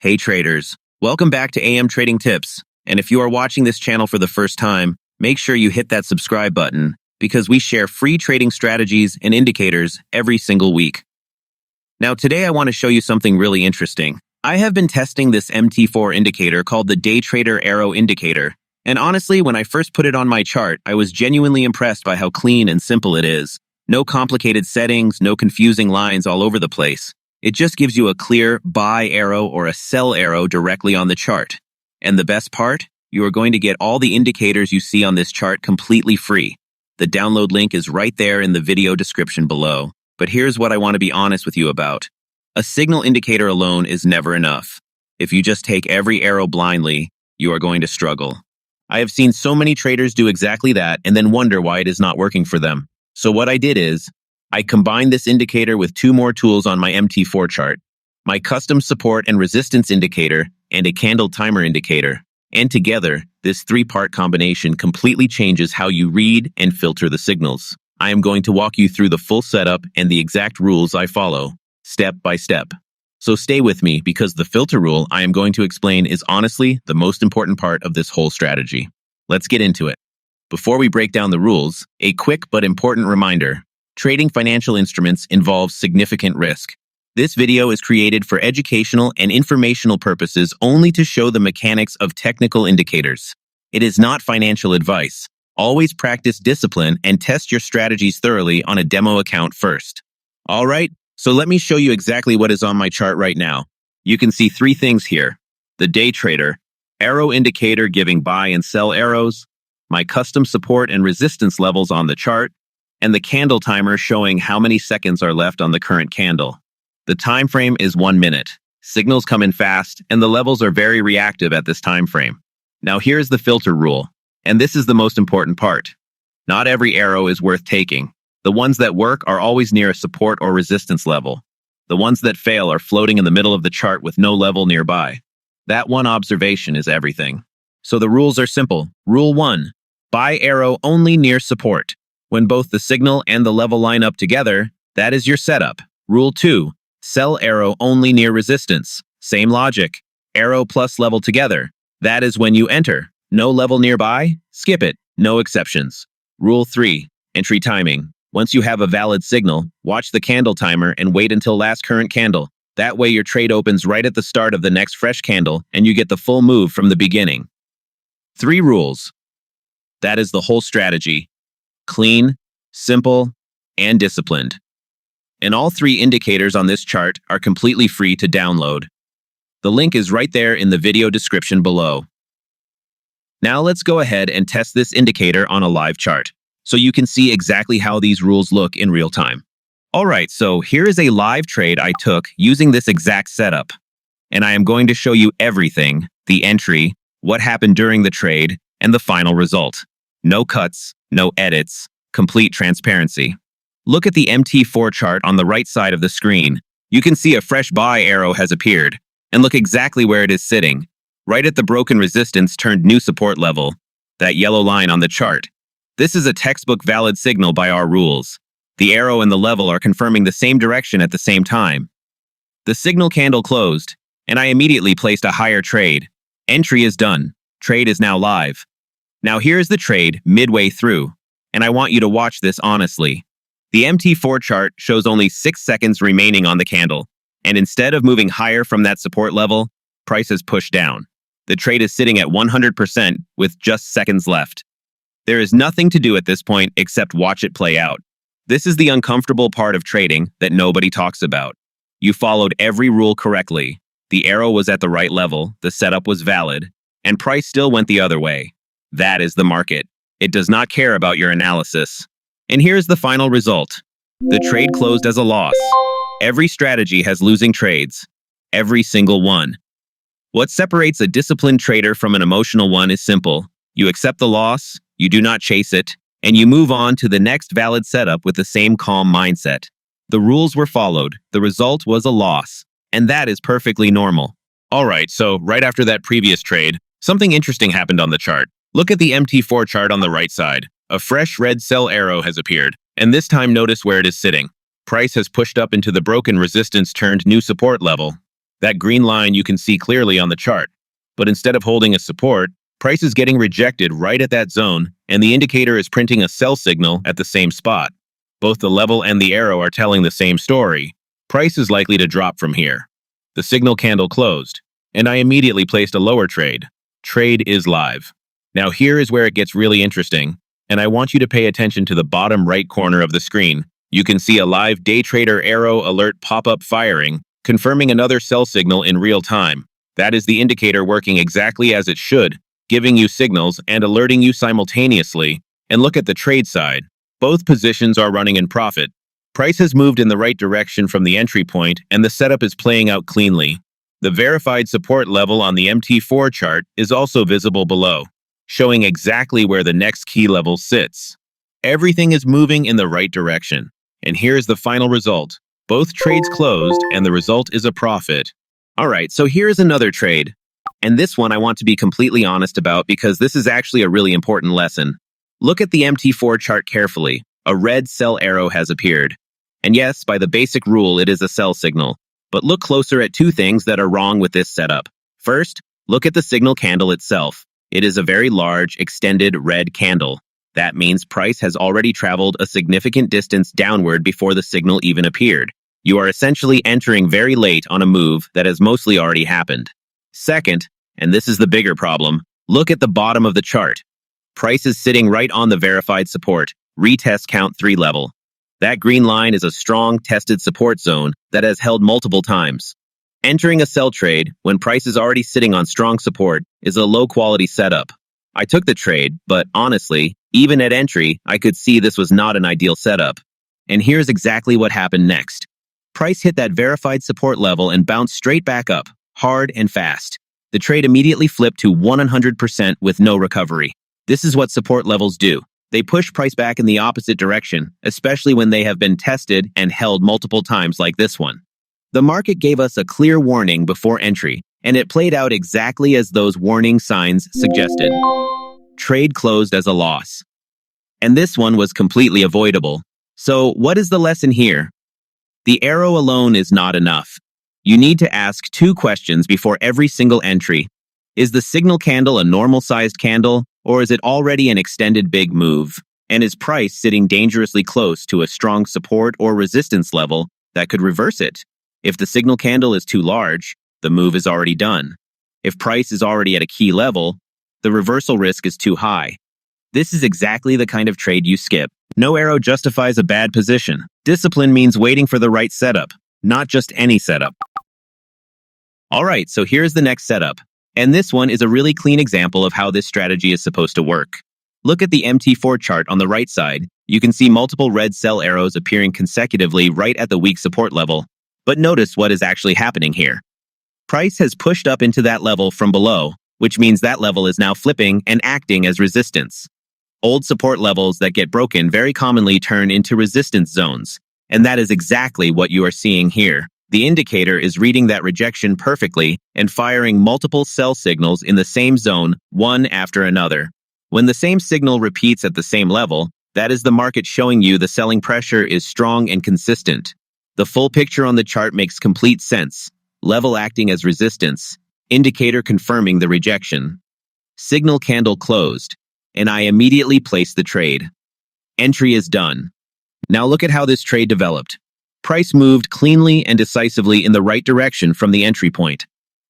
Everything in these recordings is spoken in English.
Hey traders, welcome back to AM Trading Tips. And if you are watching this channel for the first time, make sure you hit that subscribe button because we share free trading strategies and indicators every single week. Now today I want to show you something really interesting. I have been testing this MT4 indicator called the DayTraderArrow indicator. And honestly, when I first put it on my chart, I was genuinely impressed by how clean and simple it is. No complicated settings, no confusing lines all over the place. It just gives you a clear buy arrow or a sell arrow directly on the chart. And the best part? You are going to get all the indicators you see on this chart completely free. The download link is right there in the video description below. But here's what I want to be honest with you about. A signal indicator alone is never enough. If you just take every arrow blindly, you are going to struggle. I have seen so many traders do exactly that and then wonder why it is not working for them. So what I did is, I combined this indicator with two more tools on my MT4 chart, my custom support and resistance indicator and a candle timer indicator. And together, this three-part combination completely changes how you read and filter the signals. I am going to walk you through the full setup and the exact rules I follow, step by step. So stay with me because the filter rule I am going to explain is honestly the most important part of this whole strategy. Let's get into it. Before we break down the rules, a quick but important reminder. Trading financial instruments involves significant risk. This video is created for educational and informational purposes only to show the mechanics of technical indicators. It is not financial advice. Always practice discipline and test your strategies thoroughly on a demo account first. All right, so let me show you exactly what is on my chart right now. You can see three things here. The day trader, arrow indicator giving buy and sell arrows, my custom support and resistance levels on the chart, and the candle timer showing how many seconds are left on the current candle. The time frame is 1 minute. Signals come in fast, and the levels are very reactive at this time frame. Now here's the filter rule, and this is the most important part. Not every arrow is worth taking. The ones that work are always near a support or resistance level. The ones that fail are floating in the middle of the chart with no level nearby. That one observation is everything. So the rules are simple. Rule 1, buy arrow only near support. When both the signal and the level line up together, that is your setup. Rule 2, sell arrow only near resistance. Same logic. Arrow plus level together. That is when you enter. No level nearby? Skip it. No exceptions. Rule 3, entry timing. Once you have a valid signal, watch the candle timer and wait until last current candle. That way your trade opens right at the start of the next fresh candle and you get the full move from the beginning. 3 rules. That is the whole strategy. Clean, simple, and disciplined. And all 3 indicators on this chart are completely free to download. The link is right there in the video description below. Now let's go ahead and test this indicator on a live chart, so you can see exactly how these rules look in real time. Alright, so here is a live trade I took using this exact setup. And I am going to show you everything, the entry, what happened during the trade, and the final result. No cuts, no edits, complete transparency. Look at the MT4 chart on the right side of the screen. You can see a fresh buy arrow has appeared, and look exactly where it is sitting, right at the broken resistance turned new support level, that yellow line on the chart. This is a textbook valid signal by our rules. The arrow and the level are confirming the same direction at the same time. The signal candle closed, and I immediately placed a higher trade. Entry is done. Trade is now live. Now here's the trade midway through, and I want you to watch this honestly. The MT4 chart shows only 6 seconds remaining on the candle, and instead of moving higher from that support level, price is pushed down. The trade is sitting at 100% with just seconds left. There is nothing to do at this point except watch it play out. This is the uncomfortable part of trading that nobody talks about. You followed every rule correctly. The arrow was at the right level, the setup was valid, and price still went the other way. That is the market. It does not care about your analysis. And here's the final result. The trade closed as a loss. Every strategy has losing trades. Every single one. What separates a disciplined trader from an emotional one is simple. You accept the loss, you do not chase it, and you move on to the next valid setup with the same calm mindset. The rules were followed. The result was a loss. And that is perfectly normal. Alright, so right after that previous trade, something interesting happened on the chart. Look at the MT4 chart on the right side. A fresh red sell arrow has appeared, and this time notice where it is sitting. Price has pushed up into the broken resistance turned new support level. That green line you can see clearly on the chart. But instead of holding a support, price is getting rejected right at that zone, and the indicator is printing a sell signal at the same spot. Both the level and the arrow are telling the same story. Price is likely to drop from here. The signal candle closed, and I immediately placed a lower trade. Trade is live. Now here is where it gets really interesting, and I want you to pay attention to the bottom right corner of the screen. You can see a live DayTraderArrow alert pop up firing, confirming another sell signal in real time. That is the indicator working exactly as it should, giving you signals and alerting you simultaneously. And look at the trade side. Both positions are running in profit. Price has moved in the right direction from the entry point, and the setup is playing out cleanly. The verified support level on the MT4 chart is also visible below, showing exactly where the next key level sits. Everything is moving in the right direction. And here's the final result. Both trades closed, and the result is a profit. Alright, so here's another trade. And this one I want to be completely honest about because this is actually a really important lesson. Look at the MT4 chart carefully. A red sell arrow has appeared. And yes, by the basic rule, it is a sell signal. But look closer at two things that are wrong with this setup. First, look at the signal candle itself. It is a very large, extended red candle. That means price has already traveled a significant distance downward before the signal even appeared. You are essentially entering very late on a move that has mostly already happened. Second, and this is the bigger problem, look at the bottom of the chart. Price is sitting right on the verified support, retest count 3 level. That green line is a strong, tested support zone that has held multiple times. Entering a sell trade when price is already sitting on strong support is a low-quality setup. I took the trade, but honestly, even at entry, I could see this was not an ideal setup. And here's exactly what happened next. Price hit that verified support level and bounced straight back up, hard and fast. The trade immediately flipped to 100% with no recovery. This is what support levels do. They push price back in the opposite direction, especially when they have been tested and held multiple times like this one. The market gave us a clear warning before entry, and it played out exactly as those warning signs suggested. Trade closed as a loss. And this one was completely avoidable. So what is the lesson here? The arrow alone is not enough. You need to ask 2 questions before every single entry. Is the signal candle a normal-sized candle, or is it already an extended big move? And is price sitting dangerously close to a strong support or resistance level that could reverse it? If the signal candle is too large, the move is already done. If price is already at a key level, the reversal risk is too high. This is exactly the kind of trade you skip. No arrow justifies a bad position. Discipline means waiting for the right setup, not just any setup. Alright, so here's the next setup. And this one is a really clean example of how this strategy is supposed to work. Look at the MT4 chart on the right side. You can see multiple red sell arrows appearing consecutively right at the weak support level. But notice what is actually happening here. Price has pushed up into that level from below, which means that level is now flipping and acting as resistance. Old support levels that get broken very commonly turn into resistance zones, and that is exactly what you are seeing here. The indicator is reading that rejection perfectly and firing multiple sell signals in the same zone, one after another. When the same signal repeats at the same level, that is the market showing you the selling pressure is strong and consistent. The full picture on the chart makes complete sense. Level acting as resistance, indicator confirming the rejection. Signal candle closed, and I immediately placed the trade. Entry is done. Now look at how this trade developed. Price moved cleanly and decisively in the right direction from the entry point.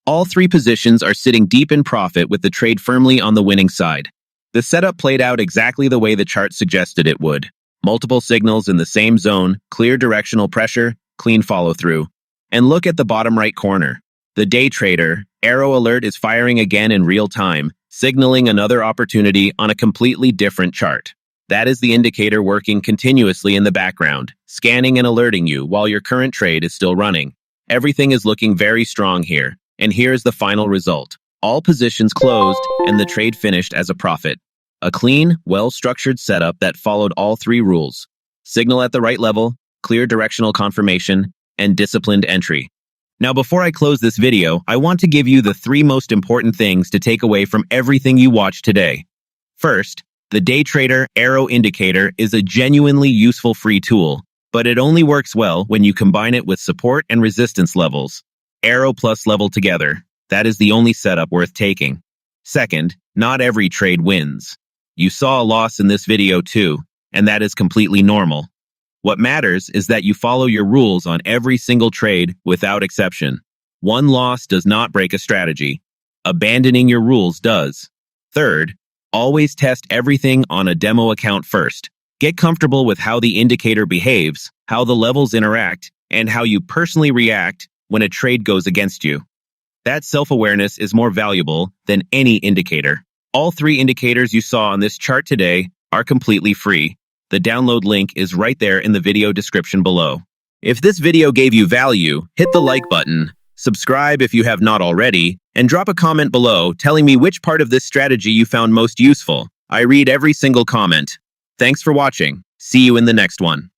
All 3 positions are sitting deep in profit with the trade firmly on the winning side. The setup played out exactly the way the chart suggested it would. Multiple signals in the same zone, clear directional pressure, clean follow-through. And look at the bottom right corner. The day trader, arrow alert is firing again in real time, signaling another opportunity on a completely different chart. That is the indicator working continuously in the background, scanning and alerting you while your current trade is still running. Everything is looking very strong here, and here's the final result. All positions closed, and the trade finished as a profit. A clean, well-structured setup that followed all 3 rules. Signal at the right level, clear directional confirmation, and disciplined entry. Now before I close this video, I want to give you the 3 most important things to take away from everything you watched today. First, the DayTraderArrow indicator is a genuinely useful free tool, but it only works well when you combine it with support and resistance levels. Arrow plus level together. That is the only setup worth taking. Second, not every trade wins. You saw a loss in this video too, and that is completely normal. What matters is that you follow your rules on every single trade without exception. One loss does not break a strategy. Abandoning your rules does. Third, always test everything on a demo account first. Get comfortable with how the indicator behaves, how the levels interact, and how you personally react when a trade goes against you. That self-awareness is more valuable than any indicator. All 3 indicators you saw on this chart today are completely free. The download link is right there in the video description below. If this video gave you value, hit the like button, subscribe if you have not already, and drop a comment below telling me which part of this strategy you found most useful. I read every single comment. Thanks for watching. See you in the next one.